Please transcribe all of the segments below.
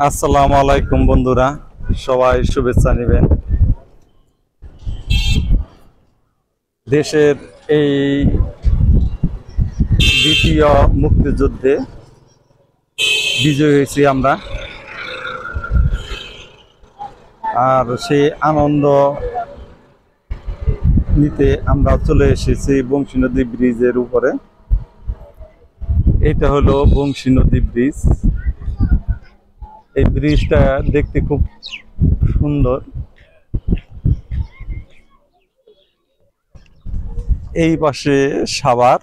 আসসালামু আলাইকুম বন্ধুরা, সবাই শুভেচ্ছা নেবেন। দেশের এই দ্বিতীয় মুক্তিযুদ্ধে বিজয় হয়েছি আমরা, আর সেই আনন্দ নিতে আমরা চলে এসেছি বংশী নদী ব্রিজের উপরে। এটা হলো বংশী নদী ব্রিজ। এই ব্রিজটা দেখতে খুব সুন্দর। এই পাশে সাভার,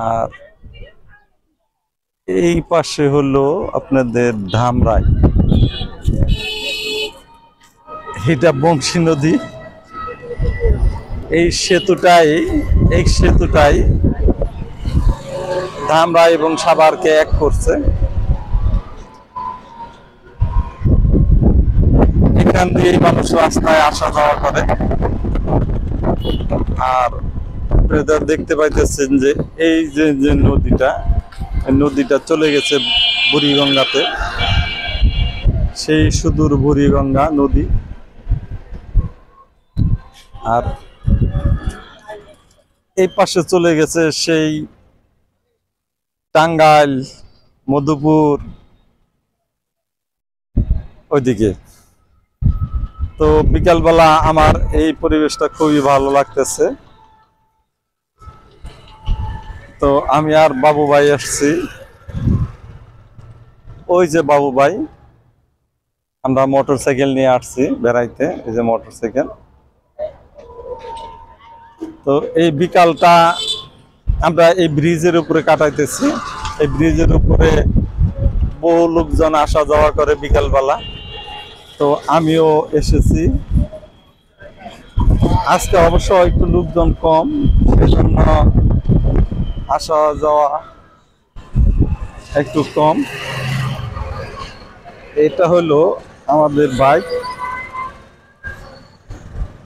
আর এই পাশে হলো আপনাদের ধামরাই। এটা বংশী নদী। এই সেতুটাই ধামরাই এবং সাভারকে এক করছে। এখান দিয়ে মানুষ রাস্তায় আসা যাওয়া করে। আর আপনারা দেখতে পাইতেছেন যে এই যে নদীটা চলে গেছে বুড়িগঙ্গাতে, সেই সুদূর বুড়িগঙ্গা নদী। আর এই পাশে চলে গেছে সেই টাঙ্গাইল, মধুপুর ওইদিকে। তো বিকালবেলা আমার এই পরিবেশটা খুবই ভালো লাগতেছে। তো আমি আর বাবু ভাই আসছি। ওই যে বাবু ভাই, আমরা মোটরসাইকেল নিয়ে আসছি বেড়াইতে। এই যে মোটরসাইকেল। তো এই বিকালটা আমরা এই ব্রিজের উপরে কাটাইতেছি। এই ব্রিজের উপরে বহু লোকজন আসা যাওয়া করে বিকালবেলা। তো আমিও এসেছি। আজকে অবশ্য একটু লোকজন কম, সেজন্য আসা যাওয়া একটু কম। এটা হলো আমাদের বাইক।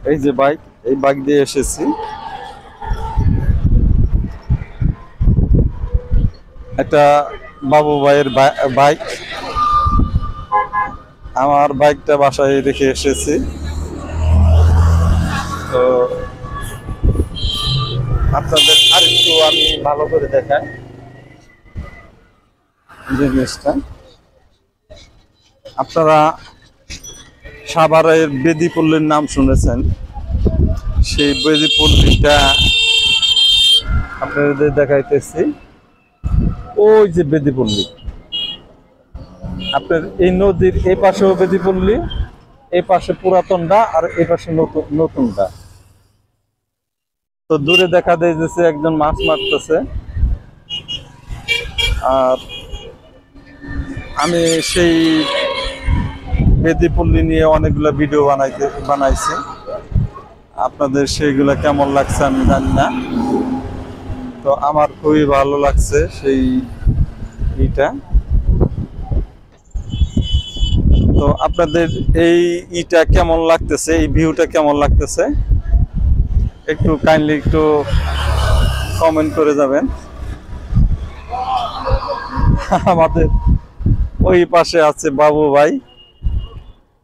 এই যে বাইক, এই বাইক দিয়ে এসেছি। এটা বাবু ভাইয়ের বাইক। আমার বাইকটা বাসায় রেখে এসেছি। তো আপনাদের আরেকটু আমি ভালো করে দেখাই জিনিসটা। আপনারা সাভারের বেদিপল্লীর নাম শুনেছেন। সেই বেদিপল্লীটা আপনাদের দেখাইতেছি। ওই যে বেদিপল্লী, আপনার এই নদীর এই পাশেও বেদিপল্লী, এই পাশে পুরাতনটা, আর এই পাশে নতুনটা। তো দূরে দেখা যাচ্ছে একজন মাছ মারতেছে। আর আমি সেই বেদিপল্লী নিয়ে অনেকগুলো ভিডিও বানাইছি। আপনাদের সেইগুলা কেমন লাগছে আমি জানি না। তো আমার খুবই ভালো লাগছে সেই ইটা। তো আপনাদের এই ইটা কেমন লাগতেছে, এই ভিউটা কেমন লাগতেছে, একটু কাইন্ডলি একটু কমেন্ট করে যাবেন। আমাদের ওই পাশে আছে বাবু ভাই।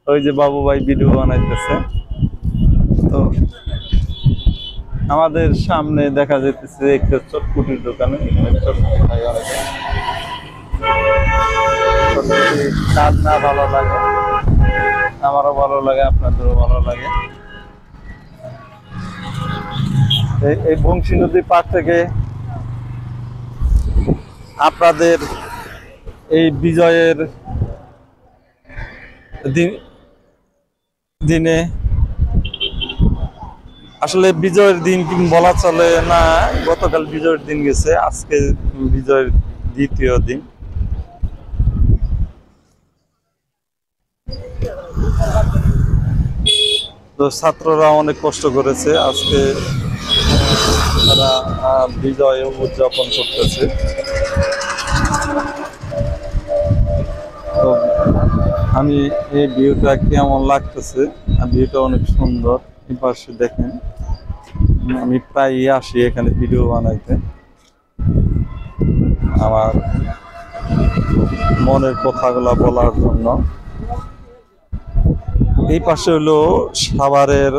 ওই যে বাবু ভাই ভিডিও বানাইতেছে। তো আমাদের সামনে দেখা যেতেছে একটা চটকুটির দোকানে। কাজ না ভালো লাগে, আমারও ভালো লাগে, আপনাদেরও ভালো লাগে। এই বংশী নদীর পাড় থেকে আপনাদের এই বিজয়ের দিনে, আসলে বিজয়ের দিন বলা চলে না, গতকাল বিজয়ের দিন গেছে, আজকে বিজয়ের দ্বিতীয় দিন। তো ছাত্ররা অনেক কষ্ট করেছে, আজকে তারা বিজয় উদযাপন করতেছে। তো আমি এই ভিউটা কেমন লাগতেছে, ভিউটা অনেক সুন্দর। এই পাশে দেখেন, আমি প্রায়ই আসি এখানে ভিডিও বানাইতে। আমার মনের কথাগুলা বলার জন্য। এই পাশে হলো সাভারের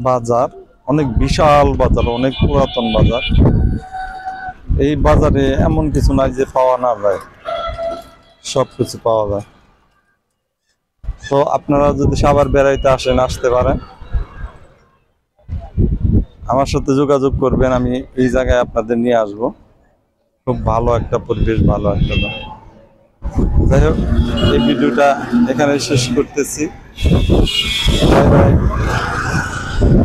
বাজার, অনেক বিশাল বাজার, অনেক পুরাতন বাজার। এই বাজারে এমন কিছু নাই যে পাওয়া না যায়, সবকিছু পাওয়া যায়। তো আপনারা যদি সাভার বেড়াইতে আসেন, আসতে পারেন, আমার সাথে যোগাযোগ করবেন, আমি এই জায়গায় আপনাদের নিয়ে আসব। খুব ভালো একটা পরিবেশ, ভালো একটা জায়গা। যাই হোক, এই ভিডিওটা এখানে শেষ করতেছি। Bye bye.